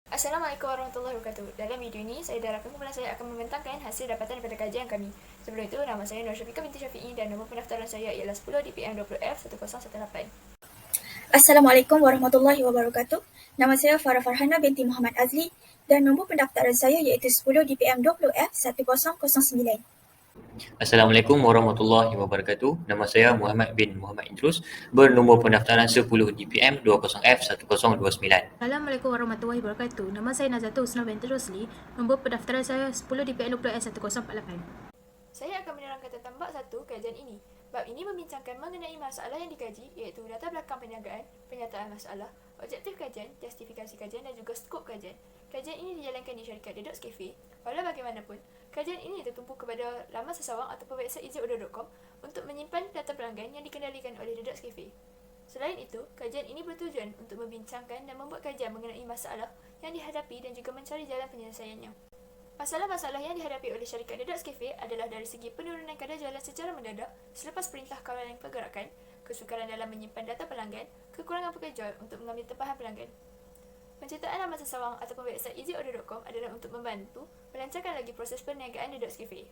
Assalamualaikum warahmatullahi wabarakatuh. Dalam video ini, saya darah kumpulan saya akan membentangkan hasil dapatan daripada kajian kami. Sebelum itu, nama saya Nur Syafiqah binti Syafi'i dan nombor pendaftaran saya ialah 10 DPM 20F1018. Assalamualaikum warahmatullahi wabarakatuh. Nama saya Farah Farhana binti Muhammad Azli dan nombor pendaftaran saya iaitu 10 DPM 20F1009. Assalamualaikum warahmatullahi wabarakatuh. Nama saya Muhammad bin Muhammad Idrus, bernombor pendaftaran 10 DPM 20F1029. Assalamualaikum warahmatullahi wabarakatuh. Nama saya Nazatul Husna binti Rosli. Nombor pendaftaran saya 10 DPM 20S1048. Saya akan menerangkan tentang bab 1 kajian ini. Bab ini membincangkan mengenai masalah yang dikaji iaitu data belakang perniagaan, penyataan masalah, objektif kajian, justifikasi kajian dan juga skop kajian. Kajian ini dijalankan di syarikat Dedox Cafe. Walau bagaimanapun, kajian ini tertumpu kepada laman sesawang ataupun website easyaudio.com untuk menyimpan data pelanggan yang dikendalikan oleh Dedox Cafe. Selain itu, kajian ini bertujuan untuk membincangkan dan membuat kajian mengenai masalah yang dihadapi dan juga mencari jalan penyelesaiannya. Masalah-masalah yang dihadapi oleh syarikat Dedox Cafe adalah dari segi penurunan kadar jualan secara mendadak selepas perintah kawalan pergerakan, kesukaran dalam menyimpan data pelanggan, kekurangan pekerja untuk mengambil tempahan pelanggan. Penciptaan laman sesawang ataupun website easyaudio.com adalah untuk membantu melancarkan lagi proses perniagaan Dedox Cafe.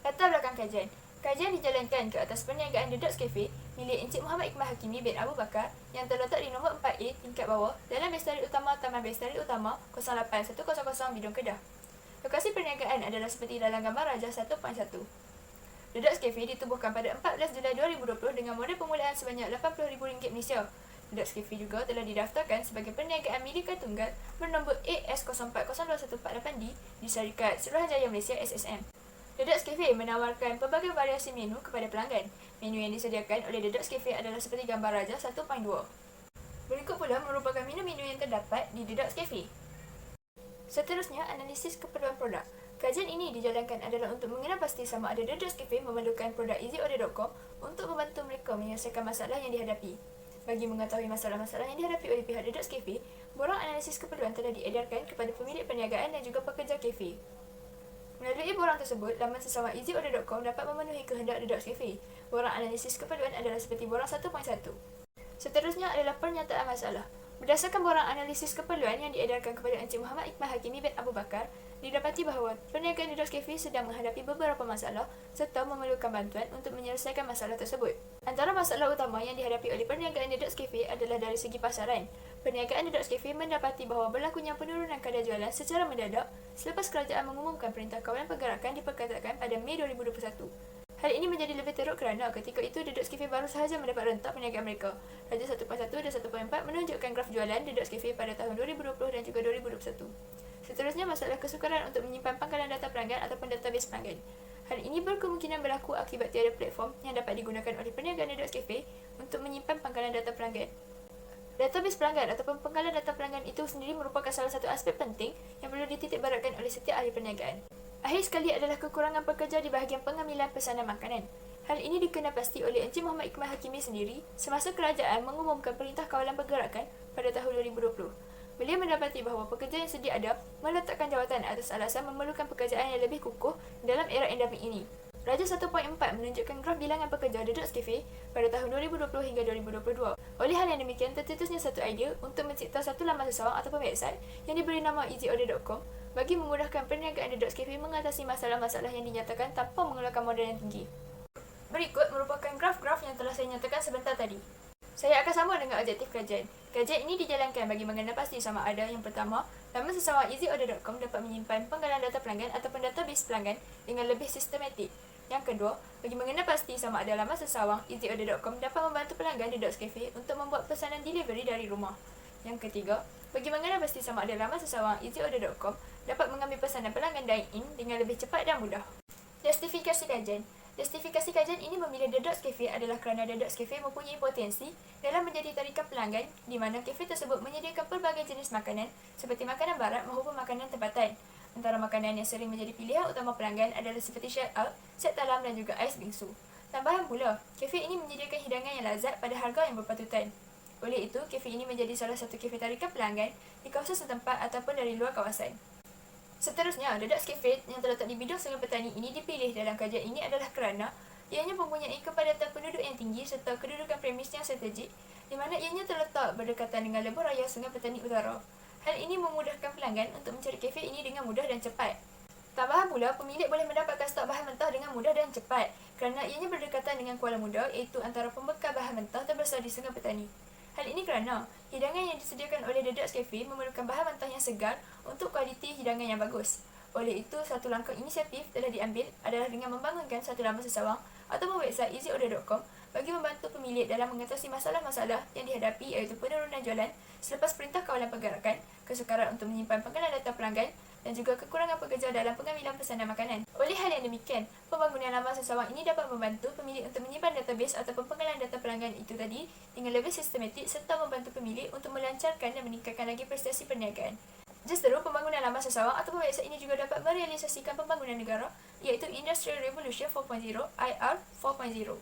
Latar belakang kajian. Kajian dijalankan ke atas perniagaan Dedox Cafe milik Encik Muhammad Iqbal Hakimi bin Abu Bakar yang terletak di nombor 4A tingkat bawah dalam Bestari Utama Taman Bestari Utama 08100 Bidung Kedah. Lokasi perniagaan adalah seperti dalam gambar Rajah 1.1. Dedox Cafe ditubuhkan pada 14 Julai 2020 dengan modal permulaan sebanyak RM80,000 Malaysia. Dedox Cafe juga telah didaftarkan sebagai perniagaan milika tunggal bernombor AS040214D di syarikat Suruhanjaya Malaysia SSM. Dedox Cafe menawarkan pelbagai variasi menu kepada pelanggan. Menu yang disediakan oleh Dedox Cafe adalah seperti gambar Rajah 1.2. Berikut pula merupakan menu-menu yang terdapat di Dedox Cafe. Seterusnya, analisis keperluan produk. Kajian ini dijalankan adalah untuk mengenal pasti sama ada Dedox Cafe memerlukan produk easyaudio.com untuk membantu mereka menyelesaikan masalah yang dihadapi. Bagi mengetahui masalah-masalah yang dihadapi oleh pihak Dedox Cafe, borang analisis keperluan telah diedarkan kepada pemilik perniagaan dan juga pekerja kafe. Melalui borang tersebut, laman sesawang easyaudio.com dapat memenuhi kehendak Dedox Cafe. Borang analisis keperluan adalah seperti borang 1.1. Seterusnya adalah pernyataan masalah. Berdasarkan borang analisis keperluan yang diedarkan kepada Encik Muhammad Iqbal Hakimi bin Abu Bakar, didapati bahawa perniagaan Dedox Cafe sedang menghadapi beberapa masalah serta memerlukan bantuan untuk menyelesaikan masalah tersebut. Antara masalah utama yang dihadapi oleh perniagaan Dedox Cafe adalah dari segi pasaran. Perniagaan Dedox Cafe mendapati bahawa berlakunya penurunan kadar jualan secara mendadak selepas kerajaan mengumumkan perintah kawalan pergerakan diperkatakan pada Mei 2021. Hal ini menjadi lebih teruk kerana ketika itu Dedox Cafe baru sahaja mendapat rentak perniagaan mereka. Rajah 1.1 dan 1.4 menunjukkan graf jualan Dedox Cafe pada tahun 2020 dan juga 2021. Seterusnya, masalah kesukaran untuk menyimpan pangkalan data pelanggan ataupun database pelanggan. Hal ini berkemungkinan berlaku akibat tiada platform yang dapat digunakan oleh perniagaan Dedox Cafe untuk menyimpan pangkalan data pelanggan. Database pelanggan ataupun pangkalan data pelanggan itu sendiri merupakan salah satu aspek penting yang perlu dititikberatkan oleh setiap ahli perniagaan. Akhir sekali adalah kekurangan pekerja di bahagian pengambilan pesanan makanan. Hal ini dikenal-pasti oleh Encik Muhammad Iqbal Hakimi sendiri semasa kerajaan mengumumkan perintah kawalan pergerakan pada tahun 2020. Beliau mendapati bahawa pekerja yang sedia ada meletakkan jawatan atas alasan memerlukan pekerjaan yang lebih kukuh dalam era endemik ini. Rajah 1.4 menunjukkan graf bilangan pekerja Dedox Cafe pada tahun 2020 hingga 2022. Oleh hal yang demikian, tercetusnya satu idea untuk mencipta satu laman sesawang ataupun website yang diberi nama easyaudio.com bagi memudahkan perniagaan Dedox Cafe mengatasi masalah-masalah yang dinyatakan tanpa mengeluarkan modal yang tinggi. Berikut merupakan graf-graf yang telah saya nyatakan sebentar tadi. Saya akan sambung dengan objektif kajian. Kajian ini dijalankan bagi mengenal pasti sama ada yang pertama, laman sesawang easyaudio.com dapat menyimpan pangkalan data pelanggan ataupun database pelanggan dengan lebih sistematik. Yang kedua, bagi mengenal pasti sama ada laman sesawang easyaudio.com dapat membantu pelanggan Dedox Cafe untuk membuat pesanan delivery dari rumah. Yang ketiga, bagi mengenal pasti sama ada laman sesawang easyaudio.com dapat mengambil pesanan pelanggan dine-in dengan lebih cepat dan mudah. Justifikasi kajian. Justifikasi kajian ini memilih Dedox Cafe adalah kerana Dedox Cafe mempunyai potensi dalam menjadi tarikan pelanggan di mana kafe tersebut menyediakan pelbagai jenis makanan seperti makanan barat maupun makanan tempatan. Antara makanan yang sering menjadi pilihan utama pelanggan adalah seperti shut out, set talam dan juga ais bingsu. Tambahan pula, kafe ini menyediakan hidangan yang lazat pada harga yang berpatutan. Oleh itu, kafe ini menjadi salah satu kafe tarikan pelanggan di kawasan setempat ataupun dari luar kawasan. Seterusnya, Dedox Cafe yang terletak di bidang Sungai Petani ini dipilih dalam kajian ini adalah kerana ianya mempunyai kepadatan penduduk yang tinggi serta kedudukan premis yang strategik di mana ianya terletak berdekatan dengan lebuh raya Sungai Petani Utara. Hal ini memudahkan pelanggan untuk mencari kafe ini dengan mudah dan cepat. Tambahan pula, pemilik boleh mendapatkan stok bahan mentah dengan mudah dan cepat kerana ianya berdekatan dengan Kuala Muda, iaitu antara pembekal bahan mentah terbesar di Sungai Petani. Hal ini kerana hidangan yang disediakan oleh The Dutch Cafe memerlukan bahan mentah yang segar untuk kualiti hidangan yang bagus. Oleh itu, satu langkah inisiatif telah diambil adalah dengan membangunkan satu laman sesawang atau website easyorder.com bagi membantu pemilik dalam mengatasi masalah-masalah yang dihadapi, iaitu penurunan jualan selepas Perintah Kawalan Pergerakan, kesukaran untuk menyimpan pengenalan data pelanggan dan juga kekurangan pekerja dalam pengambilan pesanan makanan. Oleh hal yang demikian, pembangunan laman sesawang ini dapat membantu pemilik untuk menyimpan database atau pengenalan data pelanggan itu tadi dengan lebih sistematik serta membantu pemilik untuk melancarkan dan meningkatkan lagi prestasi perniagaan. Justru, pembangunan laman sesawang atau website ini juga dapat merealisasikan pembangunan negara, iaitu Industrial Revolution 4.0 IR 4.0.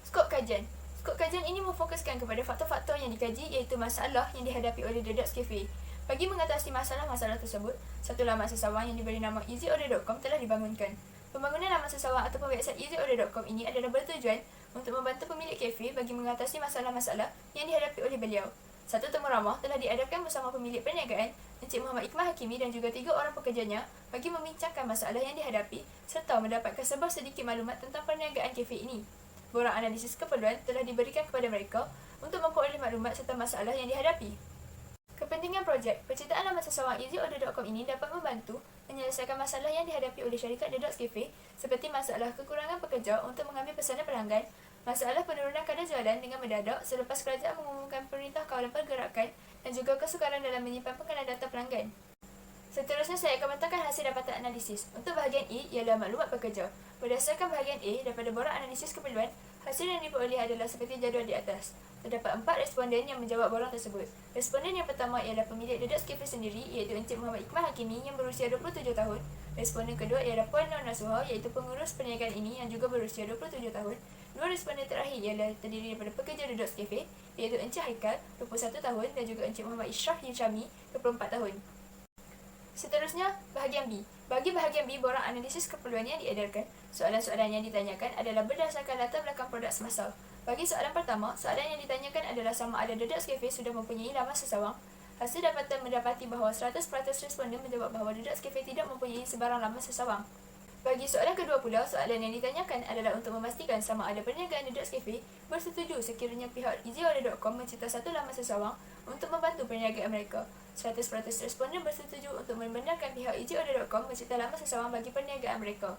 Skop kajian. Skop kajian ini memfokuskan kepada faktor-faktor yang dikaji, iaitu masalah yang dihadapi oleh The Dutch Cafe. Bagi mengatasi masalah-masalah tersebut, satu laman sesawang yang diberi nama easyorder.com telah dibangunkan. Pembangunan laman sesawang atau website easyorder.com ini adalah bertujuan untuk membantu pemilik kafe bagi mengatasi masalah-masalah yang dihadapi oleh beliau. Satu temu ramah telah diadakan bersama pemilik perniagaan, Encik Muhammad Iqmah Hakimi dan juga 3 orang pekerjanya bagi membincangkan masalah yang dihadapi serta mendapatkan sebuah sedikit maklumat tentang perniagaan kafe ini. Borang analisis keperluan telah diberikan kepada mereka untuk memperoleh maklumat serta masalah yang dihadapi. Kepentingan projek, penciptaan laman sesawang easyorder.com ini dapat membantu menyelesaikan masalah yang dihadapi oleh syarikat The Dutch Cafe seperti masalah kekurangan pekerja untuk mengambil pesanan pelanggan, masalah penurunan kadar jualan dengan mendadak selepas kerajaan mengumumkan Perintah Kawalan Pergerakan dan juga kesukaran dalam menyimpan pengenalan data pelanggan. Seterusnya saya akan bentangkan hasil dapatan analisis. Untuk bahagian E ialah maklumat pekerja. Berdasarkan bahagian A, daripada borang analisis keperluan, hasil yang diperoleh adalah seperti jadual di atas. Terdapat 4 responden yang menjawab borang tersebut. Responden yang pertama ialah pemilik The Dutch Cafe sendiri, iaitu Encik Muhammad Iqmah Hakimi yang berusia 27 tahun. Responden kedua ialah Puan Nur Nasuha, iaitu pengurus perniagaan ini yang juga berusia 27 tahun. Dua responden terakhir ialah terdiri daripada pekerja The Dutch Cafe, iaitu Encik Haikal, 21 tahun dan juga Encik Muhammad Ishraf Hishami, 24 tahun. Seterusnya, bahagian B. Bagi bahagian B, borang analisis keperluan yang diedarkan, soalan-soalan yang ditanyakan adalah berdasarkan latar belakang produk semasa. Bagi soalan pertama, soalan yang ditanyakan adalah sama ada The Dutch Cafe sudah mempunyai laman sesawang. Hasil dapatan mendapati bahawa 100% responden menjawab bahawa The Dutch Cafe tidak mempunyai sebarang laman sesawang. Bagi soalan kedua pula, soalan yang ditanyakan adalah untuk memastikan sama ada perniagaan The Dutch Cafe bersetuju sekiranya pihak easyorder.com mencipta satu laman sesawang untuk membantu perniagaan mereka. 100% responden bersetuju untuk membenarkan pihak easyorder.com mencipta laman sesawang bagi perniagaan mereka.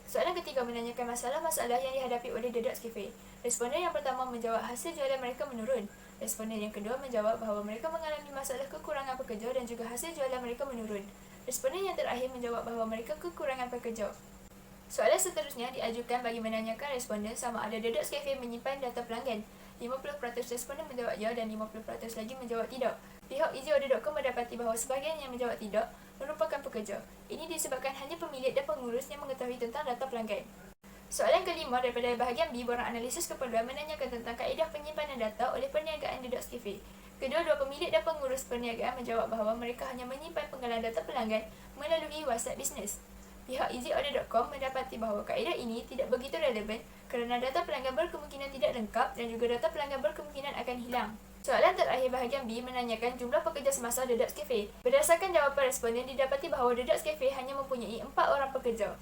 Soalan ketiga menanyakan masalah-masalah yang dihadapi oleh The Dutch Cafe. Responden yang pertama menjawab hasil jualan mereka menurun. Responden yang kedua menjawab bahawa mereka mengalami masalah kekurangan pekerja dan juga hasil jualan mereka menurun. Responden yang terakhir menjawab bahawa mereka kekurangan pekerja. Soalan seterusnya diajukan bagi menanyakan responden sama ada The Dutch Cafe menyimpan data pelanggan. 50% responden menjawab ya dan 50% lagi menjawab tidak. Pihak easyorder.com mendapati bahawa sebahagian yang menjawab tidak merupakan pekerja. Ini disebabkan hanya pemilik dan pengurus yang mengetahui tentang data pelanggan. Soalan kelima daripada bahagian B, borang analisis keperluan menanyakan tentang kaedah penyimpanan data oleh perniagaan The Dutch Cafe. Kedua-dua pemilik dan pengurus perniagaan menjawab bahawa mereka hanya menyimpan pengenalan data pelanggan melalui WhatsApp Business. Pihak easyorder.com mendapati bahawa kaedah ini tidak begitu relevan kerana data pelanggan berkemungkinan tidak lengkap dan juga data pelanggan berkemungkinan akan hilang. Soalan terakhir bahagian B menanyakan jumlah pekerja semasa The Dutch Cafe. Berdasarkan jawapan responden, didapati bahawa The Dutch Cafe hanya mempunyai 4 orang pekerja.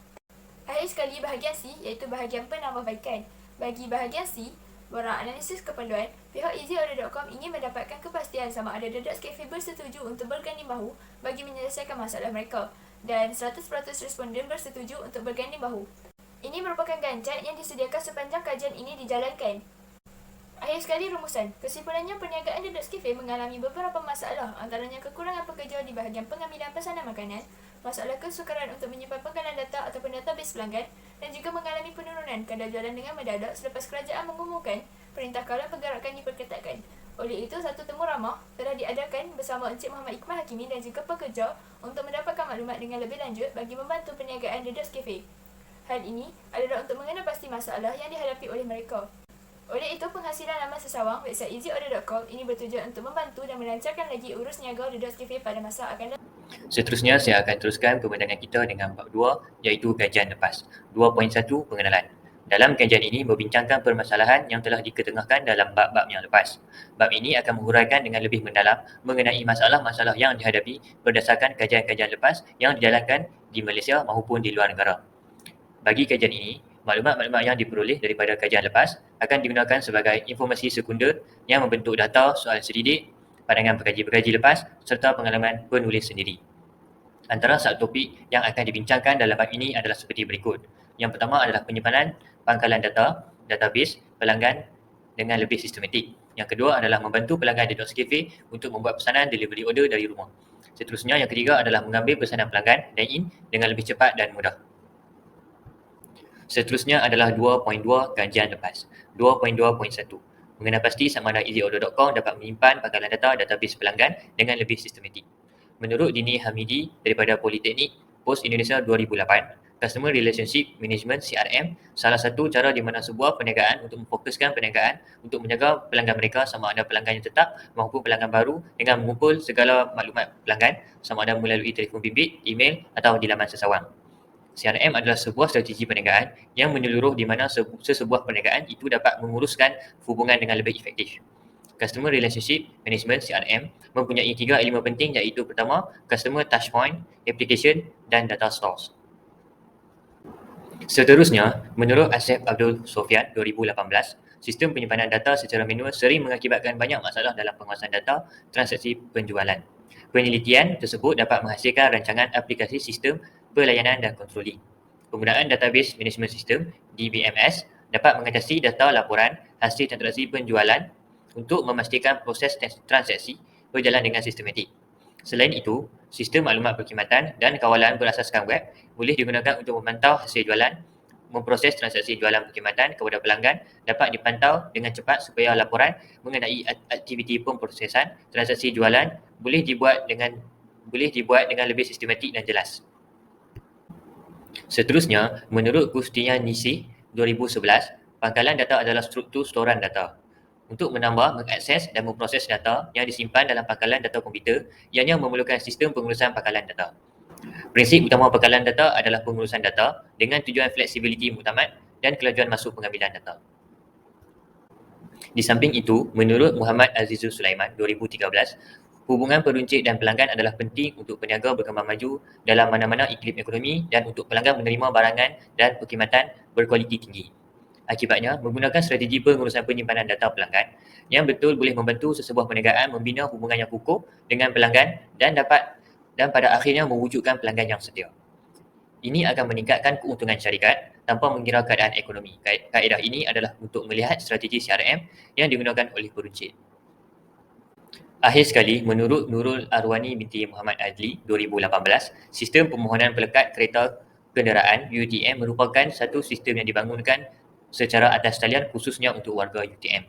Akhir sekali bahagian C, iaitu bahagian penambahbaikan. Bagi bahagian C, borang analisis keperluan, pihak easyorder.com ingin mendapatkan kepastian sama ada The Dutch Cafe bersetuju untuk berganding bahu bagi menyelesaikan masalah mereka dan 100% responden bersetuju untuk berganding bahu. Ini merupakan gancat yang disediakan sepanjang kajian ini dijalankan. Akhir sekali rumusan. Kesimpulannya, perniagaan The Dutch Cafe mengalami beberapa masalah, antaranya kekurangan pekerja di bahagian pengambilan pesanan makanan, masalah kesukaran untuk menyimpan pengenalan data ataupun database pelanggan dan juga mengalami penurunan kadar jualan dengan mendadak selepas kerajaan mengumumkan Perintah Kawalan Pergerakan diperketatkan. Oleh itu, satu temu ramah telah diadakan bersama Encik Muhammad Iqmah Hakimi dan juga pekerja untuk mendapatkan maklumat dengan lebih lanjut bagi membantu perniagaan The Dutch Cafe. Hal ini adalah untuk mengenal pasti masalah yang dihadapi oleh mereka. Oleh itu, penghasilan laman sesawang website easyorder.com ini bertujuan untuk membantu dan melancarkan lagi urus niaga The Dutch Cafe pada masa akan datang. Seterusnya, saya akan teruskan pembentangan kita dengan bab 2, iaitu kajian lepas. 2.1 pengenalan. Dalam kajian ini membincangkan permasalahan yang telah diketengahkan dalam bab-bab yang lepas. Bab ini akan menguraikan dengan lebih mendalam mengenai masalah-masalah yang dihadapi berdasarkan kajian-kajian lepas yang dijalankan di Malaysia maupun di luar negara. Bagi kajian ini, maklumat-maklumat yang diperoleh daripada kajian lepas akan digunakan sebagai informasi sekunder yang membentuk data soal selidik, pandangan pekaji-pekaji lepas serta pengalaman penulis sendiri. Antara subtopik yang akan dibincangkan dalam bab ini adalah seperti berikut. Yang pertama adalah penyimpanan pangkalan data, database pelanggan dengan lebih sistematik. Yang kedua adalah membantu pelanggan di Docs Cafe untuk membuat pesanan delivery order dari rumah. Seterusnya, yang ketiga adalah mengambil pesanan pelanggan dine-in dengan lebih cepat dan mudah. Seterusnya adalah 2.2 kajian lepas. 2.2.1 mengenal pasti sama ada easyorder.com dapat menyimpan pangkalan data database pelanggan dengan lebih sistematik. Menurut Dini Hamidi daripada Politeknik Pos Indonesia 2008, Customer Relationship Management CRM salah satu cara di mana sebuah perniagaan untuk memfokuskan perniagaan untuk menjaga pelanggan mereka sama ada pelanggan yang tetap maupun pelanggan baru dengan mengumpul segala maklumat pelanggan sama ada melalui telefon bimbit, email atau di laman sesawang. CRM adalah sebuah strategi perniagaan yang menyeluruh di mana sesebuah perniagaan itu dapat menguruskan hubungan dengan lebih efektif. Customer Relationship Management CRM mempunyai 3 elemen penting iaitu pertama, Customer Touchpoint, Application dan Data Stores. Seterusnya, menurut Asef Abdul Sofian 2018, sistem penyimpanan data secara manual sering mengakibatkan banyak masalah dalam penguasaan data transaksi penjualan. Penelitian tersebut dapat menghasilkan rancangan aplikasi sistem pelayanan dan kontroli. Penggunaan Database Management System DBMS dapat mengatasi data laporan hasil transaksi penjualan untuk memastikan proses transaksi berjalan dengan sistematik. Selain itu, sistem maklumat perkhidmatan dan kawalan berasaskan web boleh digunakan untuk memantau hasil jualan, memproses transaksi jualan perkhidmatan kepada pelanggan dapat dipantau dengan cepat supaya laporan mengenai aktiviti pemprosesan transaksi jualan boleh dibuat dengan lebih sistematik dan jelas. Seterusnya, menurut Kustian Nisi 2011, pangkalan data adalah struktur storan data. Untuk menambah, mengakses dan memproses data yang disimpan dalam pangkalan data komputer, ianya memerlukan sistem pengurusan pangkalan data. Prinsip utama pangkalan data adalah pengurusan data dengan tujuan fleksibiliti muktamad dan kelajuan masuk pengambilan data. Di samping itu, menurut Muhammad Azizul Sulaiman 2013, hubungan peruncit dan pelanggan adalah penting untuk peniaga berkembang maju dalam mana-mana iklim ekonomi dan untuk pelanggan menerima barangan dan perkhidmatan berkualiti tinggi. Akibatnya, menggunakan strategi pengurusan penyimpanan data pelanggan yang betul boleh membantu sesebuah perniagaan membina hubungan yang kukuh dengan pelanggan dan pada akhirnya mewujudkan pelanggan yang setia. Ini akan meningkatkan keuntungan syarikat tanpa mengira keadaan ekonomi. Kaedah ini adalah untuk melihat strategi CRM yang digunakan oleh peruncit. Akhir sekali, menurut Nurul Arwani binti Muhammad Adli 2018, sistem permohonan pelekat kereta kenderaan UTM merupakan satu sistem yang dibangunkan secara atas talian khususnya untuk warga UTM.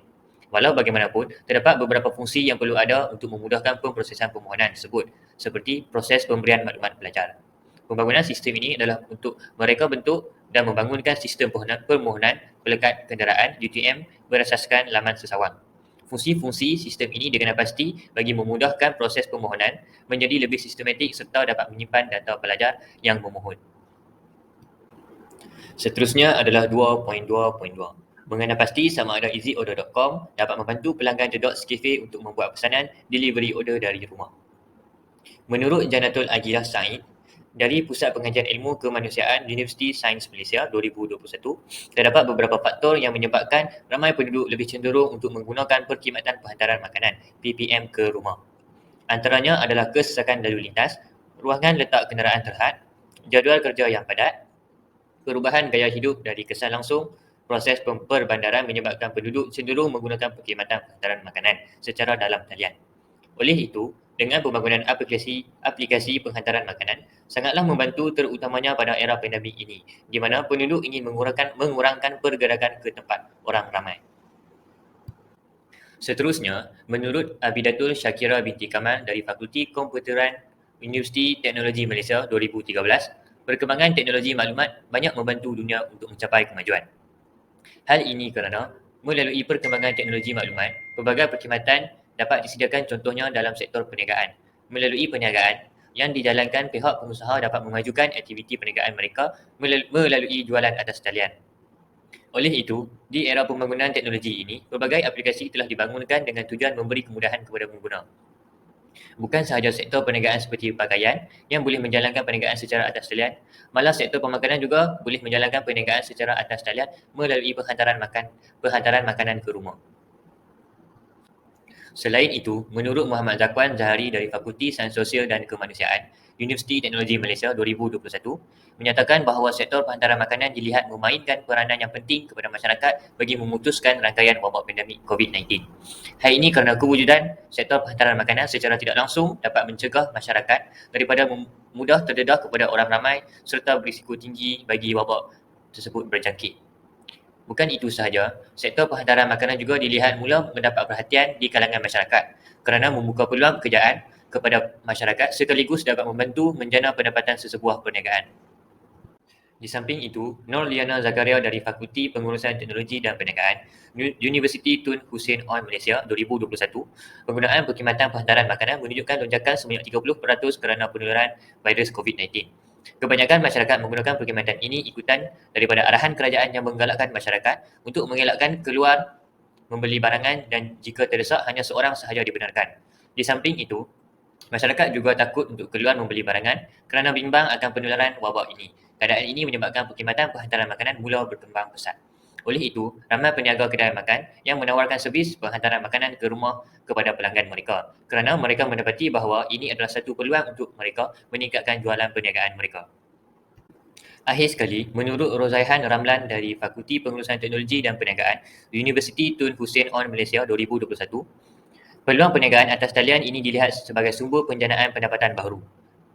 Walau bagaimanapun, terdapat beberapa fungsi yang perlu ada untuk memudahkan pemprosesan permohonan tersebut, seperti proses pemberian maklumat pelajar. Pembangunan sistem ini adalah untuk mereka bentuk dan membangunkan sistem permohonan pelekat kenderaan UTM berasaskan laman sesawang. Fungsi-fungsi sistem ini dengan pasti bagi memudahkan proses permohonan menjadi lebih sistematik serta dapat menyimpan data pelajar yang memohon. Seterusnya adalah 2.2.2. Mengenal pasti sama ada easyorder.com dapat membantu pelanggan The Docs Cafe untuk membuat pesanan delivery order dari rumah. Menurut Janatul Agilah Said, dari Pusat Pengajian Ilmu Kemanusiaan Universiti Sains Malaysia 2021, terdapat beberapa faktor yang menyebabkan ramai penduduk lebih cenderung untuk menggunakan perkhidmatan penghantaran makanan (PPM) ke rumah. Antaranya adalah kesesakan lalu lintas, ruangan letak kenderaan terhad, jadual kerja yang padat, perubahan gaya hidup dari kesan langsung, proses perbandaran menyebabkan penduduk cenderung menggunakan perkhidmatan penghantaran makanan secara dalam talian. Oleh itu, dengan pembangunan aplikasi penghantaran makanan sangatlah membantu terutamanya pada era pandemik ini, di mana penduduk ingin mengurangkan pergerakan ke tempat orang ramai. Seterusnya, menurut Abidatul Syakira binti Kamal dari Fakulti Komputeran Universiti Teknologi Malaysia 2013, perkembangan teknologi maklumat banyak membantu dunia untuk mencapai kemajuan. Hal ini kerana melalui perkembangan teknologi maklumat, pelbagai perkhidmatan dapat disediakan contohnya dalam sektor perniagaan. Melalui perniagaan yang dijalankan, pihak pengusaha dapat memajukan aktiviti perniagaan mereka melalui jualan atas talian. Oleh itu, di era pembangunan teknologi ini, pelbagai aplikasi telah dibangunkan dengan tujuan memberi kemudahan kepada pengguna. Bukan sahaja sektor perniagaan seperti pakaian yang boleh menjalankan perniagaan secara atas talian, malah sektor pemakanan juga boleh menjalankan perniagaan secara atas talian melalui penghantaran makanan ke rumah. Selain itu, menurut Muhammad Zakwan Zahari dari Fakulti Sains Sosial dan Kemanusiaan, Universiti Teknologi Malaysia 2021, menyatakan bahawa sektor penghantaran makanan dilihat memainkan peranan yang penting kepada masyarakat bagi memutuskan rangkaian wabak pandemik COVID-19. Hal ini kerana kewujudan sektor penghantaran makanan secara tidak langsung dapat mencegah masyarakat daripada mudah terdedah kepada orang ramai serta berisiko tinggi bagi wabak tersebut berjangkit. Bukan itu sahaja, sektor penghantaran makanan juga dilihat mula mendapat perhatian di kalangan masyarakat kerana membuka peluang pekerjaan kepada masyarakat sekaligus dapat membantu menjana pendapatan sesebuah perniagaan. Di samping itu, Nur Liana Zakaria dari Fakulti Pengurusan Teknologi dan Perniagaan, Universiti Tun Hussein On Malaysia 2021, penggunaan perkhidmatan penghantaran makanan menunjukkan lonjakan sebanyak 30% kerana penularan virus COVID-19. Kebanyakan masyarakat menggunakan perkhidmatan ini ikutan daripada arahan kerajaan yang menggalakkan masyarakat untuk mengelakkan keluar membeli barangan dan jika terdesak hanya seorang sahaja dibenarkan. Di samping itu, masyarakat juga takut untuk keluar membeli barangan kerana bimbang akan penularan wabak ini. Keadaan ini menyebabkan perkhidmatan penghantaran makanan mula berkembang pesat. Oleh itu, ramai peniaga kedai makan yang menawarkan servis penghantaran makanan ke rumah kepada pelanggan mereka kerana mereka mendapati bahawa ini adalah satu peluang untuk mereka meningkatkan jualan perniagaan mereka. Akhir sekali, menurut Rozaihan Ramlan dari Fakulti Pengurusan Teknologi dan Perniagaan, Universiti Tun Hussein On Malaysia 2021, peluang perniagaan atas talian ini dilihat sebagai sumber penjanaan pendapatan baru.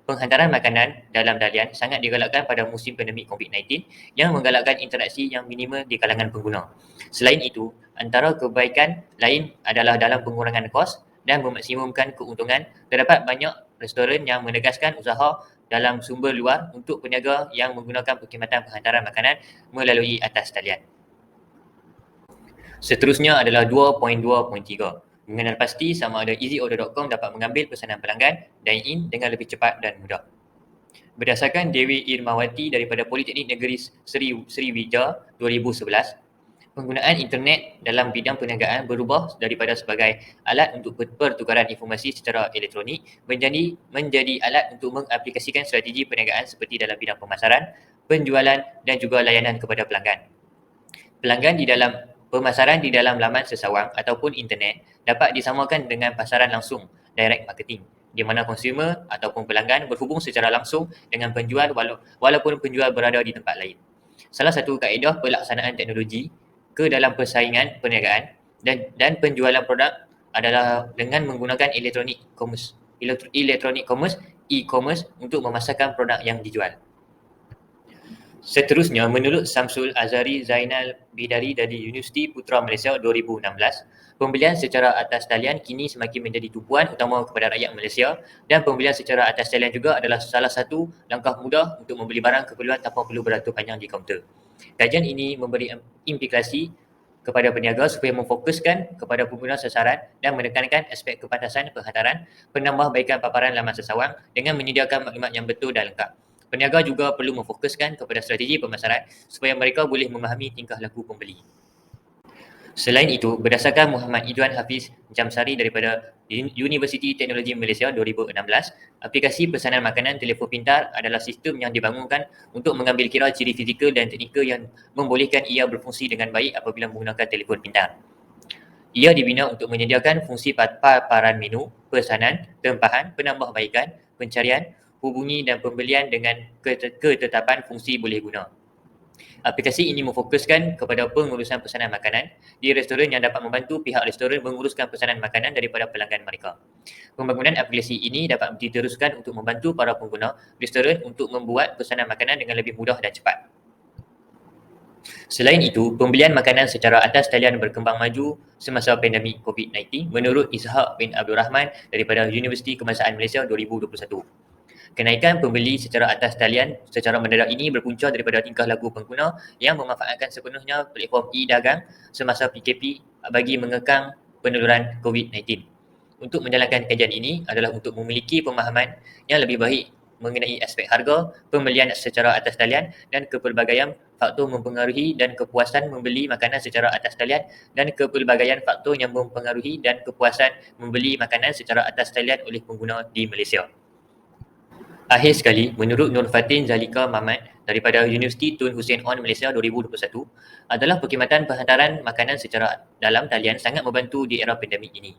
Penghantaran makanan dalam talian sangat digalakkan pada musim pandemik COVID-19 yang menggalakkan interaksi yang minimal di kalangan pengguna. Selain itu, antara kebaikan lain adalah dalam pengurangan kos dan memaksimumkan keuntungan, terdapat banyak restoran yang menegaskan usaha dalam sumber luar untuk peniaga yang menggunakan perkhidmatan penghantaran makanan melalui atas talian. Seterusnya adalah 2.2.3. Mengenal pasti sama ada easyorder.com dapat mengambil pesanan pelanggan dine-in dengan lebih cepat dan mudah. Berdasarkan Dewi Irmawati daripada Politeknik Negeri Sriwijaya 2011, penggunaan internet dalam bidang perniagaan berubah daripada sebagai alat untuk pertukaran informasi secara elektronik menjadi alat untuk mengaplikasikan strategi perniagaan seperti dalam bidang pemasaran, penjualan dan juga layanan kepada pelanggan. Pemasaran di dalam laman sesawang ataupun internet dapat disamakan dengan pasaran langsung, direct marketing, di mana konsumer ataupun pelanggan berhubung secara langsung dengan penjual walaupun penjual berada di tempat lain. Salah satu kaedah pelaksanaan teknologi ke dalam persaingan perniagaan dan penjualan produk adalah dengan menggunakan electronic commerce, e-commerce untuk memasarkan produk yang dijual. Seterusnya, menurut Samsul Azhari Zainal Bidari dari Universiti Putra Malaysia 2016, pembelian secara atas talian kini semakin menjadi tumpuan utama kepada rakyat Malaysia dan pembelian secara atas talian juga adalah salah satu langkah mudah untuk membeli barang keperluan tanpa perlu beratur panjang di kaunter. Kajian ini memberi implikasi kepada peniaga supaya memfokuskan kepada pengguna sasaran dan menekankan aspek kepantasan penghantaran, penambahbaikan paparan laman sesawang dengan menyediakan maklumat yang betul dan lengkap. Peniaga juga perlu memfokuskan kepada strategi pemasaran supaya mereka boleh memahami tingkah laku pembeli. Selain itu, berdasarkan Muhammad Idwan Hafiz Jamsari daripada Universiti Teknologi Malaysia 2016, aplikasi pesanan makanan telefon pintar adalah sistem yang dibangunkan untuk mengambil kira ciri fizikal dan teknikal yang membolehkan ia berfungsi dengan baik apabila menggunakan telefon pintar. Ia dibina untuk menyediakan fungsi paparan menu, pesanan, tempahan, penambahbaikan, pencarian, hubungi dan pembelian dengan ketetapan fungsi boleh guna. Aplikasi ini memfokuskan kepada pengurusan pesanan makanan di restoran yang dapat membantu pihak restoran menguruskan pesanan makanan daripada pelanggan mereka. Pembangunan aplikasi ini dapat diteruskan untuk membantu para pengguna restoran untuk membuat pesanan makanan dengan lebih mudah dan cepat. Selain itu, pembelian makanan secara atas talian berkembang maju semasa pandemik COVID-19 menurut Ishaq bin Abdul Rahman daripada Universiti Kebangsaan Malaysia 2021. Kenaikan pembeli secara atas talian secara mendadak ini berpunca daripada tingkah laku pengguna yang memanfaatkan sepenuhnya platform e-dagang semasa PKP bagi mengekang penularan COVID-19. Untuk menjalankan kajian ini adalah untuk memiliki pemahaman yang lebih baik mengenai aspek harga, pembelian secara atas talian dan kepelbagaian faktor mempengaruhi dan kepuasan membeli makanan secara atas talian dan kepelbagaian faktor yang mempengaruhi dan kepuasan membeli makanan secara atas talian oleh pengguna di Malaysia. Akhir sekali, menurut Nur Fatin Zalika Mamat daripada Universiti Tun Hussein On Malaysia 2021, adalah perkhidmatan penghantaran makanan secara dalam talian sangat membantu di era pandemik ini.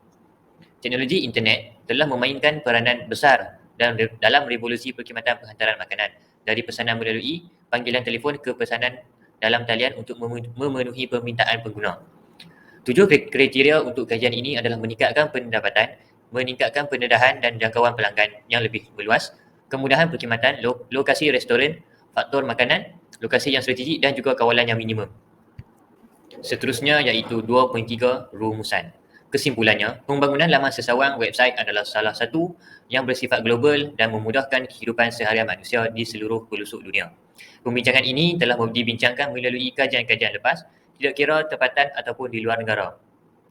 Teknologi internet telah memainkan peranan besar dalam revolusi perkhidmatan penghantaran makanan, dari pesanan melalui panggilan telefon ke pesanan dalam talian untuk memenuhi permintaan pengguna. 7 kriteria untuk kajian ini adalah meningkatkan pendapatan, meningkatkan pendedahan dan jangkauan pelanggan yang lebih meluas, kemudahan perkhidmatan, lokasi restoran, faktor makanan, lokasi yang strategik dan juga kawalan yang minimum. Seterusnya iaitu 2.3 rumusan. Kesimpulannya, pembangunan laman sesawang website adalah salah satu yang bersifat global dan memudahkan kehidupan seharian manusia di seluruh pelosok dunia. Pembincangan ini telah dibincangkan melalui kajian-kajian lepas, tidak kira tempatan ataupun di luar negara.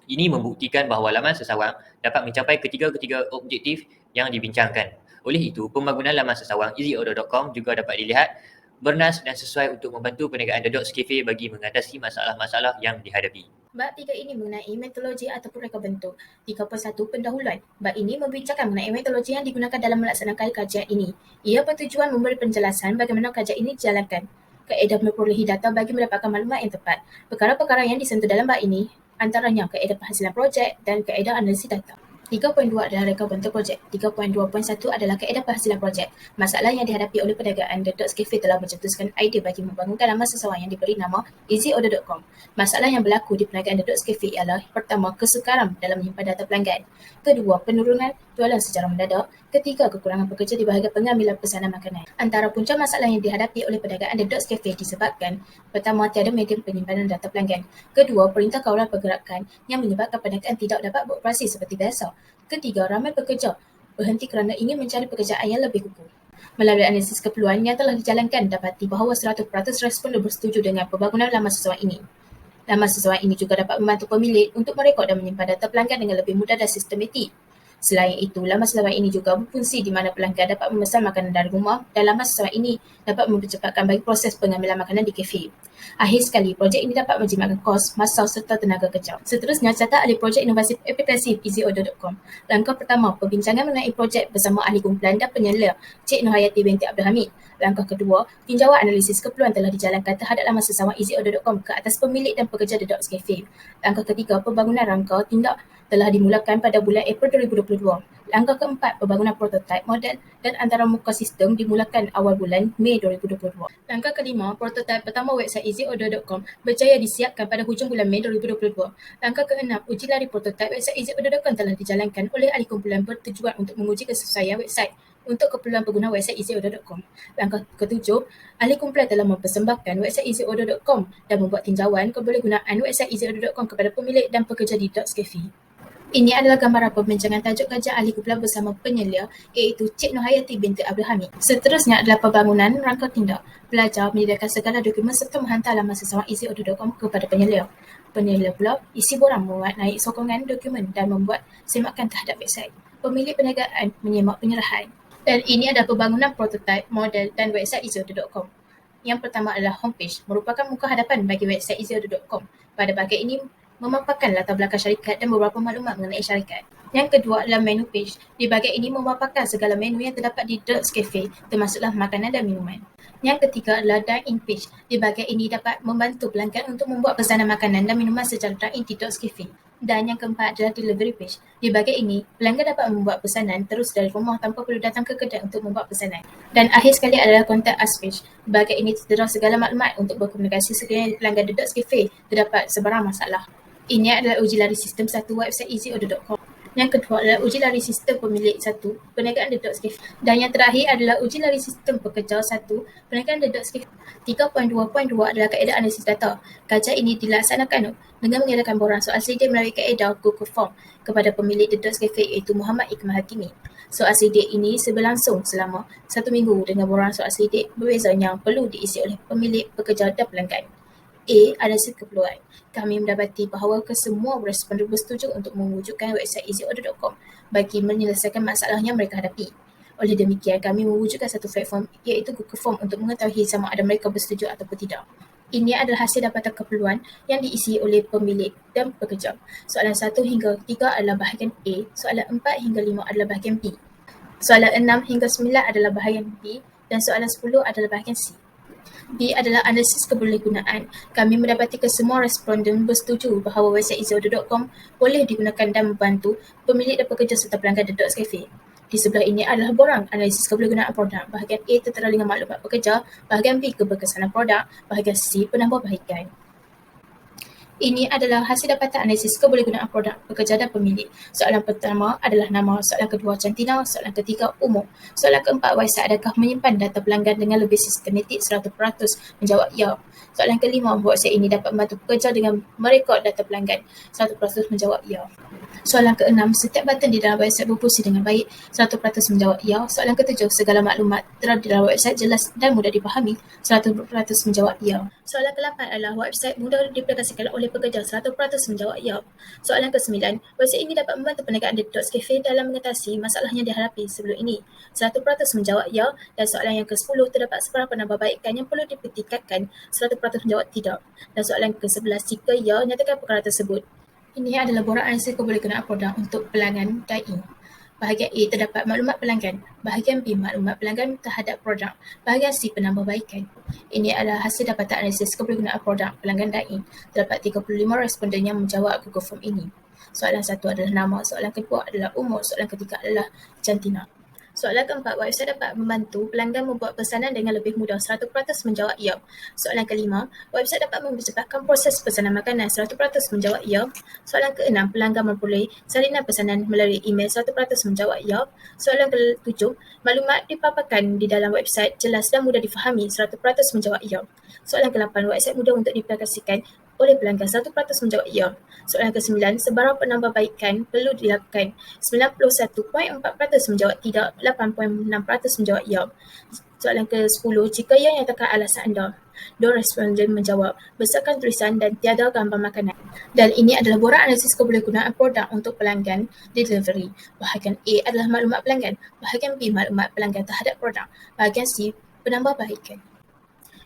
Ini membuktikan bahawa laman sesawang dapat mencapai ketiga-ketiga objektif yang dibincangkan. Oleh itu, pembangunan laman sesawang easyorder.com juga dapat dilihat bernas dan sesuai untuk membantu perniagaan The Dots Cafe bagi mengatasi masalah-masalah yang dihadapi. Bab 3 ini mengenai metodologi ataupun reka bentuk. 3.1 Pendahuluan. Bab ini membincangkan mengenai metodologi yang digunakan dalam melaksanakan kajian ini. Ia bertujuan memberi penjelasan bagaimana kajian ini dijalankan. Kaedah memperolehi data bagi mendapatkan maklumat yang tepat. Perkara-perkara yang disentuh dalam bab ini antaranya kaedah penghasilan projek dan kaedah analisis data. 3.2 adalah reka bentuk projek. 3.2.1 adalah kaedah penghasilan projek. Masalah yang dihadapi oleh perniagaan The Dots Cafe telah mencetuskan idea bagi membangunkan laman sesawang yang diberi nama easyorder.com. Masalah yang berlaku di perniagaan The Dots Cafe ialah: pertama, kesukaran dalam menyimpan data pelanggan. Kedua, penurunan jualan secara mendadak. Ketiga, kekurangan pekerja di bahagian pengambilan pesanan makanan. Antara punca masalah yang dihadapi oleh perniagaan The Dots Cafe disebabkan: pertama, tiada medium penyimpanan data pelanggan. Kedua, perintah kawalan pergerakan yang menyebabkan perniagaan tidak dapat beroperasi seperti biasa. Ketiga, ramai pekerja berhenti kerana ingin mencari pekerjaan yang lebih kukuh. Melalui analisis keperluan yang telah dijalankan, dapati bahawa 100% responden bersetuju dengan pembangunan laman sesawang ini. Laman sesawang ini juga dapat membantu pemilik untuk merekod dan menyimpan data pelanggan dengan lebih mudah dan sistematik. Selain itu, laman sesawang ini juga berfungsi di mana pelanggan dapat memesan makanan dari rumah dan laman sesawang ini dapat mempercepatkan bagi proses pengambilan makanan di kafe. Akhir sekali, projek ini dapat menjimatkan kos, masa serta tenaga kerja. Seterusnya, catat ahli projek inovasi aplikasi easyorder.com. Langkah pertama, perbincangan mengenai projek bersama ahli kumpulan dan penyelia Cik Nurhayati binti Abdul Hamid. Langkah kedua, tinjauan analisis keperluan telah dijalankan terhadap laman sesawang easyorder.com ke atas pemilik dan pekerja The Dots Cafe. Langkah ketiga, pembangunan rangka tindak telah dimulakan pada bulan April 2022. Langkah keempat, pembangunan prototipe model dan antara muka sistem dimulakan awal bulan Mei 2022. Langkah kelima, prototipe pertama website easyorder.com berjaya disiapkan pada hujung bulan Mei 2022. Langkah keenam, uji lari prototipe website easyorder.com telah dijalankan oleh ahli kumpulan bertujuan untuk menguji kesesuaian website untuk keperluan pengguna website easyorder.com. Langkah ketujuh, ahli kumpulan telah mempersembahkan website easyorder.com dan membuat tinjauan kebolehgunaan website easyorder.com kepada pemilik dan pekerja di Dots Cafe. Ini adalah gambaran pembincangan tajuk kajian ahli kumpulan bersama penyelia iaitu Cik Nurhayati binti Abdul Hamid. Seterusnya adalah pembangunan rangka tindak. Belajar menyediakan segala dokumen serta menghantar laman sesawang easyorder.com kepada penyelia. Penyelia pula isi borang mewarnai sokongan dokumen dan membuat semakan terhadap website. Pemilik perniagaan menyemak penyerahan. Dan ini adalah pembangunan prototipe, model dan website easyorder.com. Yang pertama adalah homepage, merupakan muka hadapan bagi website easyorder.com. Pada bahagian ini, memaparkan latar belakang syarikat dan beberapa maklumat mengenai syarikat. Yang kedua adalah menu page. Di bahagian ini memaparkan segala menu yang terdapat di Dots Cafe, termasuklah makanan dan minuman. Yang ketiga adalah dine-in page. Di bahagian ini dapat membantu pelanggan untuk membuat pesanan makanan dan minuman secara dine-in di Dots Cafe. Dan yang keempat adalah delivery page. Di bahagian ini, pelanggan dapat membuat pesanan terus dari rumah tanpa perlu datang ke kedai untuk membuat pesanan. Dan akhir sekali adalah contact us page. Di bahagian ini tertera segala maklumat untuk berkomunikasi sekiranya pelanggan The Dots Cafe terdapat sebarang masalah. Ini adalah uji lari sistem satu website easyorder.com. Yang kedua adalah uji lari sistem pemilik satu perniagaan The Dots Cafe. Dan yang terakhir adalah uji lari sistem pekerja satu perniagaan The Dots Cafe. 3.2.2 adalah kaedah analisis data. Kajian ini dilaksanakan dengan mengadakan borang soal sedia melalui kaedah Google Form kepada pemilik The Dots Cafe iaitu Muhammad Iqmal Hakimi. Soal sedia ini berlangsung selama 1 minggu dengan borang soal sedia berbeza yang perlu diisi oleh pemilik, pekerja dan pelanggan. A. Analisis keperluan. Kami mendapati bahawa kesemua responden bersetuju untuk mewujudkan website easyorder.com bagi menyelesaikan masalah yang mereka hadapi. Oleh demikian, kami mewujudkan satu platform iaitu Google Form untuk mengetahui sama ada mereka bersetuju ataupun tidak. Ini adalah hasil dapatan keperluan yang diisi oleh pemilik dan pekerja. Soalan 1 hingga 3 adalah bahagian A, soalan 4 hingga 5 adalah bahagian B. Soalan 6 hingga 9 adalah bahagian B dan soalan 10 adalah bahagian C. B adalah analisis kebolehgunaan. Kami mendapati kesemua responden bersetuju bahawa website easyaudio.com boleh digunakan dan membantu pemilik dan pekerja serta pelanggan The Dots Cafe. Di sebelah ini adalah borang analisis kebolehgunaan produk. Bahagian A tertera dengan maklumat pekerja, bahagian B keberkesanan produk, bahagian C penambahbaikan. Ini adalah hasil dapatan analisis kebolehgunaan produk, pekerja dan pemilik. Soalan pertama adalah nama, soalan kedua cantina, soalan ketiga umur. Soalan keempat, website adakah menyimpan data pelanggan dengan lebih sistematik 100%? Menjawab ya. Soalan kelima, website ini dapat membantu pekerja dengan merekod data pelanggan. 100% menjawab ya. Soalan keenam, setiap button di dalam website berfungsi dengan baik. 100% menjawab ya. Soalan ketujuh, segala maklumat terdapat di dalam website jelas dan mudah dipahami. 100% menjawab ya. Soalan ke-8 adalah website mudah diaplikasikan oleh pekerja. 100% menjawab ya. Soalan ke-9, website ini dapat membantu perniagaan The Dots Cafe dalam mengatasi masalah yang dihadapi sebelum ini. 100% menjawab ya. Dan soalan yang ke-10, terdapat sebarang penambahbaikan yang perlu dipertingkatkan. 100% menjawab tidak. Dan soalan ke-11, jika ya, nyatakan perkara tersebut. Ini adalah borang analisis kebolehgunaan produk untuk pelanggan dine-in. Bahagian A terdapat maklumat pelanggan, bahagian B maklumat pelanggan terhadap produk, bahagian C penambahbaikan. Ini adalah hasil dapatan analisis kebolehgunaan produk pelanggan dine-in. Terdapat 35 responden yang menjawab Google Form ini. Soalan 1 adalah nama, soalan kedua adalah umur, soalan ketiga adalah jantina. Soalan keempat, website dapat membantu pelanggan membuat pesanan dengan lebih mudah. 100% menjawab ya. Soalan kelima, website dapat mempercepatkan proses pesanan makanan. 100% menjawab ya. Soalan keenam, pelanggan memperoleh salinan pesanan melalui email. 100% menjawab ya. Soalan ketujuh, maklumat dipaparkan di dalam website jelas dan mudah difahami. 100% menjawab ya. Soalan ke-8, website mudah untuk diaplikasikan oleh pelanggan. 100% menjawab ya. Soalan ke-9, sebarang penambahbaikan perlu dilakukan. 91.4% menjawab tidak, 8.6% menjawab ya. Soalan ke-10, jika ya, nyatakan alasan anda. 2 responden menjawab besarkan tulisan dan tiada gambar makanan. Dan ini adalah borang analisis kebolehgunaan produk untuk pelanggan delivery. Bahagian A adalah maklumat pelanggan, bahagian B maklumat pelanggan terhadap produk, bahagian C penambahbaikan.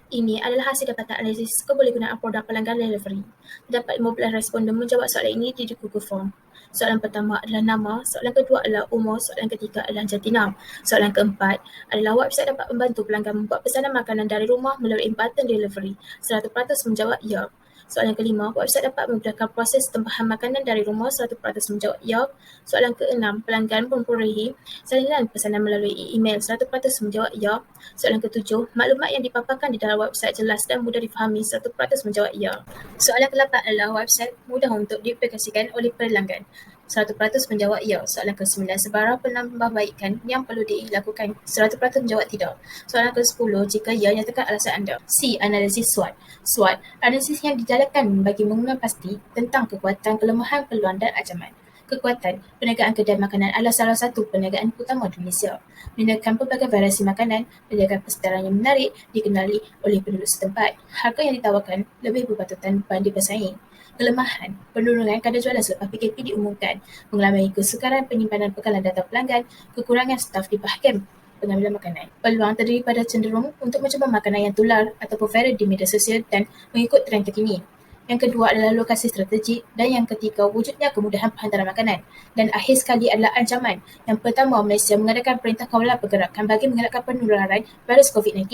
Ini adalah hasil dapatan analisis kebolehgunaan produk pelanggan delivery. Terdapat 15 responden menjawab soalan ini di Google Form. Soalan pertama adalah nama, soalan kedua adalah umur, soalan ketiga adalah jantina. Soalan keempat adalah website dapat membantu pelanggan membuat pesanan makanan dari rumah melalui button delivery. 100% menjawab ya. Soalan kelima, website dapat memudahkan proses tempahan makanan dari rumah. 100% menjawab ya. Soalan keenam, pelanggan memperolehi salinan pesanan melalui email. 100% menjawab ya. Soalan ketujuh, maklumat yang dipaparkan di dalam website jelas dan mudah difahami. 100% menjawab ya. Soalan ke-8 adalah website mudah untuk diaplikasikan oleh pelanggan. 100% menjawab ya. Soalan ke-9, sebarang penambahbaikan yang perlu dilakukan. 100% menjawab tidak. Soalan ke-10, jika ya, nyatakan alasan anda. C. Analisis SWOT. SWOT, analisis yang dijalankan bagi mengenal pasti tentang kekuatan, kelemahan, peluang dan ancaman. Kekuatan, perniagaan kedai makanan adalah salah satu perniagaan utama di Malaysia. Menyediakan pelbagai variasi makanan, menyediakan persetaraan yang menarik, dikenali oleh penduduk setempat. Harga yang ditawarkan lebih berpatutan banding bersaing. Kelemahan, penurunan kadar jualan selepas PKP diumumkan, mengalami kesukaran penyimpanan bekalan data pelanggan, kekurangan staf di bahagian pengambilan makanan. Peluang terdiri pada cenderung untuk mencuba makanan yang tular ataupun viral di media sosial dan mengikut trend terkini. Yang kedua adalah lokasi strategik dan yang ketiga wujudnya kemudahan penghantaran makanan. Dan akhir sekali adalah ancaman. Yang pertama, Malaysia mengadakan perintah kawalan pergerakan bagi mengelakkan penularan virus COVID-19.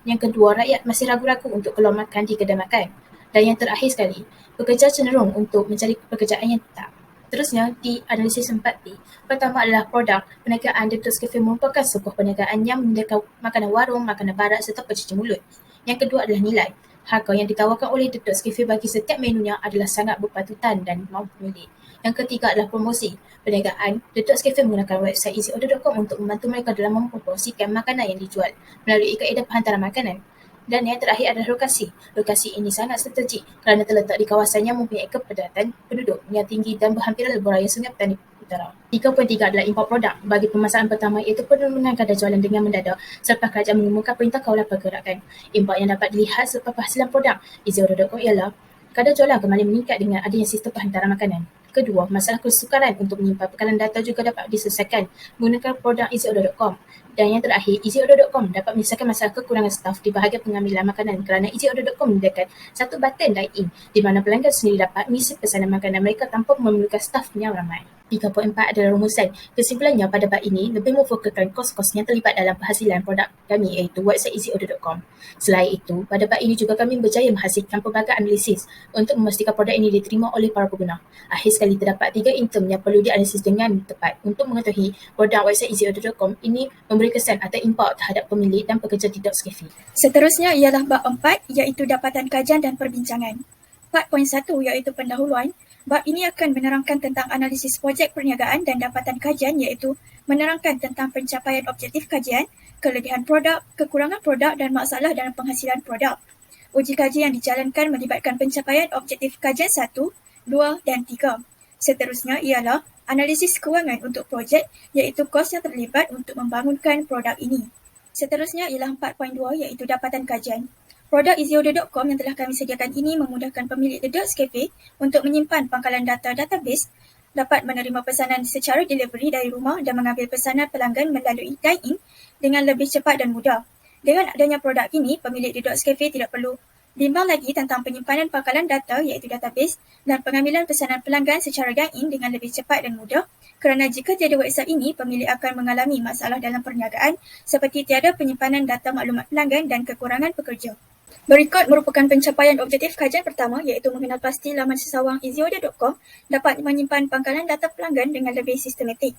Yang kedua, rakyat masih ragu-ragu untuk keluar makan di kedai makan. Dan yang terakhir sekali, pekerja cenderung untuk mencari pekerjaan yang tetap. Terusnya, di analisis 4P. Pertama adalah produk. Perniagaan The Dots Cafe merupakan sebuah perniagaan yang menyediakan makanan warung, makanan barat serta pencuci mulut. Yang kedua adalah nilai. Harga yang ditawarkan oleh The Dots Cafe bagi setiap menunya adalah sangat berpatutan dan mampu pemilik. Yang ketiga adalah promosi. Perniagaan The Dots Cafe menggunakan website easyaudio.com untuk membantu mereka dalam mempromosikan makanan yang dijual melalui kaedah penghantaran makanan. Dan yang terakhir adalah lokasi. Lokasi ini sangat strategik kerana terletak di kawasan yang mempunyai kepadatan penduduk yang tinggi dan berhampiran lebuh raya Sungai Petani Utara. 3.3 adalah import produk. Bagi permasalahan pertama iaitu penurunan kadar jualan dengan mendadak selepas kerajaan mengumumkan perintah kawalan pergerakan. Import yang dapat dilihat selepas penghasilan produk easyaudio.com ialah kadar jualan kembali meningkat dengan adanya sistem penghantaran makanan. Kedua, masalah kesukaran untuk menyimpan bekalan data juga dapat diselesaikan menggunakan produk EasyOrder.com. Dan yang terakhir, EasyOrder.com dapat menyelesaikan masalah kekurangan staf di bahagian pengambilan makanan kerana EasyOrder.com menyediakan satu button dine-in di mana pelanggan sendiri dapat mengisi pesanan makanan mereka tanpa memerlukan staf yang ramai. 3.4 adalah rumusan. Kesimpulannya, pada bab ini lebih memfokuskan kos-kos yang terlibat dalam penghasilan produk kami iaitu website EasyOrder.com. Selain itu, pada bab ini juga kami berjaya menghasilkan pelbagai analisis untuk memastikan produk ini diterima oleh para pengguna. Akhir sekali, terdapat 3 item yang perlu dianalisis dengan tepat untuk mengetahui produk website EasyOrder.com ini memberi kesan atau impak terhadap pemilik dan pekerja di Docscafe. Seterusnya ialah bab 4 iaitu dapatan kajian dan perbincangan. 4.1 iaitu pendahuluan. Bab ini akan menerangkan tentang analisis projek perniagaan dan dapatan kajian iaitu menerangkan tentang pencapaian objektif kajian, kelebihan produk, kekurangan produk dan masalah dalam penghasilan produk. Uji kaji yang dijalankan melibatkan pencapaian objektif kajian 1, 2 dan 3. Seterusnya ialah analisis kewangan untuk projek iaitu kos yang terlibat untuk membangunkan produk ini. Seterusnya ialah 4.2 iaitu dapatan kajian. Produk EasyOrder.com yang telah kami sediakan ini memudahkan pemilik The Dots Cafe untuk menyimpan pangkalan data database, dapat menerima pesanan secara delivery dari rumah dan mengambil pesanan pelanggan melalui dine-in dengan lebih cepat dan mudah. Dengan adanya produk ini, pemilik The Dots Cafe tidak perlu bimbang lagi tentang penyimpanan pangkalan data iaitu database dan pengambilan pesanan pelanggan secara dine-in dengan lebih cepat dan mudah kerana jika tiada website ini, pemilik akan mengalami masalah dalam perniagaan seperti tiada penyimpanan data maklumat pelanggan dan kekurangan pekerja. Berikut merupakan pencapaian objektif kajian pertama iaitu mengenal pasti laman sesawang EasyOrder.com dapat menyimpan pangkalan data pelanggan dengan lebih sistematik.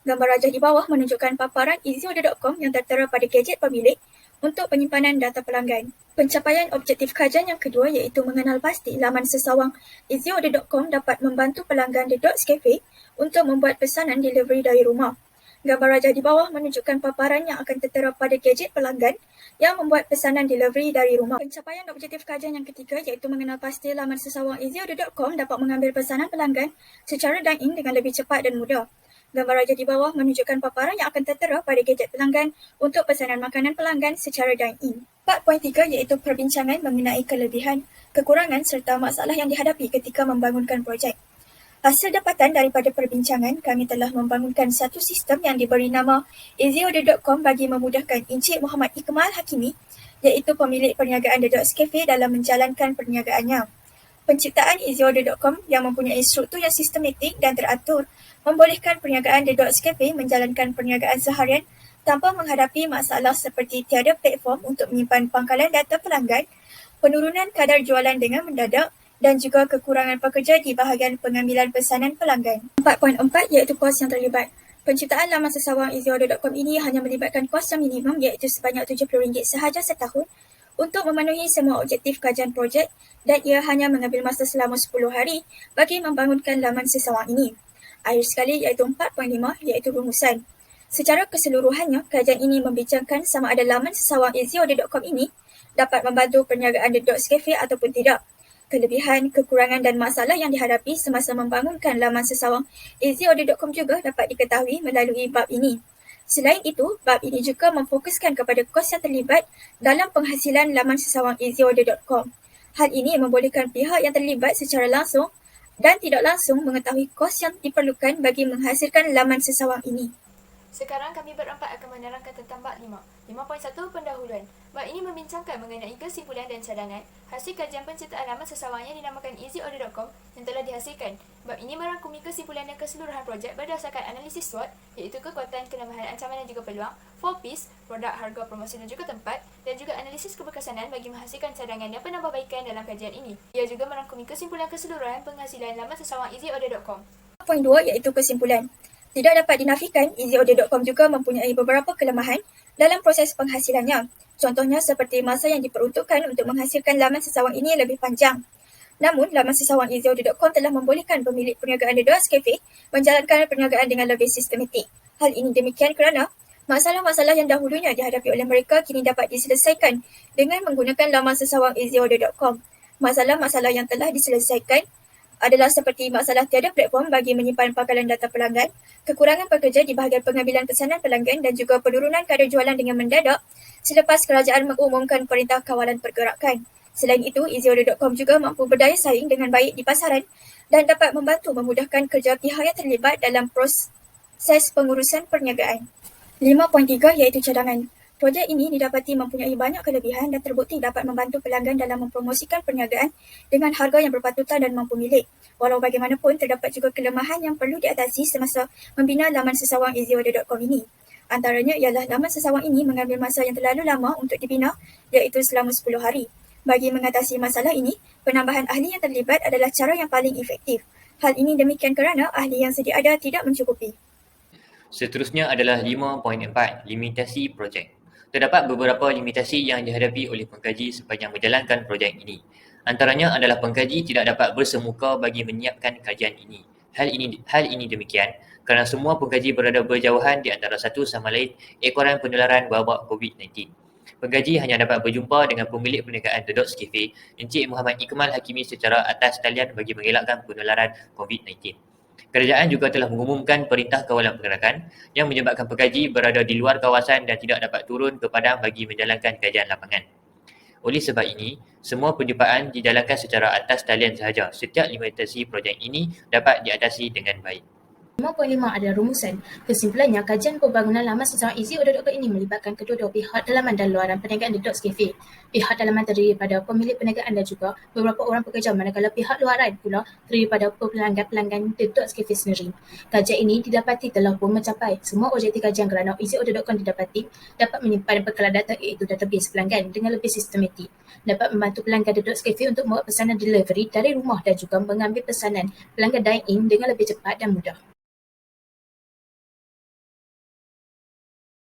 Gambar rajah di bawah menunjukkan paparan EasyOrder.com yang tertera pada gadget pemilik untuk penyimpanan data pelanggan. Pencapaian objektif kajian yang kedua iaitu mengenal pasti laman sesawang EasyOrder.com dapat membantu pelanggan The Dots Cafe untuk membuat pesanan delivery dari rumah. Gambar rajah di bawah menunjukkan paparan yang akan tertera pada gadget pelanggan yang membuat pesanan delivery dari rumah. Pencapaian objektif kajian yang ketiga iaitu mengenal pasti laman sesawang EasyOrder.com dapat mengambil pesanan pelanggan secara dine-in dengan lebih cepat dan mudah. Gambar rajah di bawah menunjukkan paparan yang akan tertera pada gadget pelanggan untuk pesanan makanan pelanggan secara dine-in. 4.3 iaitu perbincangan mengenai kelebihan, kekurangan serta masalah yang dihadapi ketika membangunkan projek. Hasil dapatan daripada perbincangan, kami telah membangunkan satu sistem yang diberi nama EasyOrder.com bagi memudahkan Encik Muhammad Iqmal Hakimi iaitu pemilik perniagaan The Dots Cafe dalam menjalankan perniagaannya. Penciptaan EasyOrder.com yang mempunyai struktur yang sistematik dan teratur membolehkan perniagaan The Dots Cafe menjalankan perniagaan seharian tanpa menghadapi masalah seperti tiada platform untuk menyimpan pangkalan data pelanggan, penurunan kadar jualan dengan mendadak dan juga kekurangan pekerja di bahagian pengambilan pesanan pelanggan. 4.4 iaitu kos yang terlibat. Penciptaan laman sesawang EasyOrder.com ini hanya melibatkan kos yang minimum iaitu sebanyak RM70 sahaja setahun untuk memenuhi semua objektif kajian projek dan ia hanya mengambil masa selama 10 hari bagi membangunkan laman sesawang ini. Akhir sekali iaitu 4.5 iaitu rumusan. Secara keseluruhannya, kajian ini membincangkan sama ada laman sesawang EasyOrder.com ini dapat membantu perniagaan The Dots Cafe ataupun tidak. Kelebihan, kekurangan dan masalah yang dihadapi semasa membangunkan laman sesawang EasyOrder.com juga dapat diketahui melalui bab ini. Selain itu, bab ini juga memfokuskan kepada kos yang terlibat dalam penghasilan laman sesawang EasyOrder.com. Hal ini membolehkan pihak yang terlibat secara langsung dan tidak langsung mengetahui kos yang diperlukan bagi menghasilkan laman sesawang ini. Sekarang kami berempat akan menerangkan tentang bab 5. 5.1 pendahuluan. Bab ini membincangkan mengenai kesimpulan dan cadangan hasil kajian penciptaan laman sesawang yang dinamakan EasyOrder.com yang telah dihasilkan. Bab ini merangkumi kesimpulan dan keseluruhan projek berdasarkan analisis SWOT iaitu kekuatan, kelemahan, ancaman dan juga peluang, 4Ps, produk, harga, promosi dan juga tempat dan juga analisis keberkesanan bagi menghasilkan cadangan dan penambahbaikan dalam kajian ini. Ia juga merangkumi kesimpulan keseluruhan penghasilan laman sesawang EasyOrder.com. 4.2 iaitu kesimpulan. Tidak dapat dinafikan, EasyOrder.com juga mempunyai beberapa kelemahan dalam proses penghasilannya. Contohnya seperti masa yang diperuntukkan untuk menghasilkan laman sesawang ini lebih panjang. Namun, laman sesawang EasyOrder.com telah membolehkan pemilik perniagaan The Dots Cafe menjalankan perniagaan dengan lebih sistematik. Hal ini demikian kerana masalah-masalah yang dahulunya dihadapi oleh mereka kini dapat diselesaikan dengan menggunakan laman sesawang EasyOrder.com. Masalah-masalah yang telah diselesaikan adalah seperti masalah tiada platform bagi menyimpan pangkalan data pelanggan, kekurangan pekerja di bahagian pengambilan pesanan pelanggan dan juga penurunan kadar jualan dengan mendadak selepas kerajaan mengumumkan Perintah Kawalan Pergerakan. Selain itu, EasyOrder.com juga mampu berdaya saing dengan baik di pasaran dan dapat membantu memudahkan kerja pihak yang terlibat dalam proses pengurusan perniagaan. 5.3 iaitu cadangan. Projek ini didapati mempunyai banyak kelebihan dan terbukti dapat membantu pelanggan dalam mempromosikan perniagaan dengan harga yang berpatutan dan mampu milik. Walau bagaimanapun, terdapat juga kelemahan yang perlu diatasi semasa membina laman sesawang EasyOrder.com ini. Antaranya ialah laman sesawang ini mengambil masa yang terlalu lama untuk dibina, iaitu selama 10 hari. Bagi mengatasi masalah ini, penambahan ahli yang terlibat adalah cara yang paling efektif. Hal ini demikian kerana ahli yang sedia ada tidak mencukupi. Seterusnya adalah 5.4, limitasi projek. Terdapat beberapa limitasi yang dihadapi oleh pengkaji sepanjang menjalankan projek ini. Antaranya adalah pengkaji tidak dapat bersemuka bagi menyiapkan kajian ini. Hal ini demikian kerana semua pengkaji berada berjauhan di antara satu sama lain ekoran penularan wabak COVID-19. Pengkaji hanya dapat berjumpa dengan pemilik perniagaan The Dots Cafe, Encik Muhammad Ikmal Hakimi secara atas talian bagi mengelakkan penularan COVID-19. Kerajaan juga telah mengumumkan perintah kawalan pergerakan yang menyebabkan pengkaji berada di luar kawasan dan tidak dapat turun ke padang bagi menjalankan kajian lapangan. Oleh sebab ini, semua penjumpangan dijalankan secara atas talian sahaja. Setiap limitasi projek ini dapat diatasi dengan baik. 5.5 adalah rumusan. Kesimpulannya, kajian pembangunan laman sesawang EasyOrder.com ini melibatkan kedua-dua pihak dalaman dan luaran perniagaan The Dots Cafe. Pihak dalaman terdiri daripada pemilik perniagaan dan juga beberapa orang pekerja, manakala pihak luaran pula terdiri daripada pelanggan-pelanggan The Dots Cafe sendiri. Kajian ini didapati telah pun mencapai semua objektif kajian kerana EasyOrder.com didapati dapat menyimpan bekalan data iaitu database pelanggan dengan lebih sistematik. Dapat membantu pelanggan The Dots Cafe untuk membuat pesanan delivery dari rumah dan juga mengambil pesanan pelanggan dine-in dengan lebih cepat dan mudah.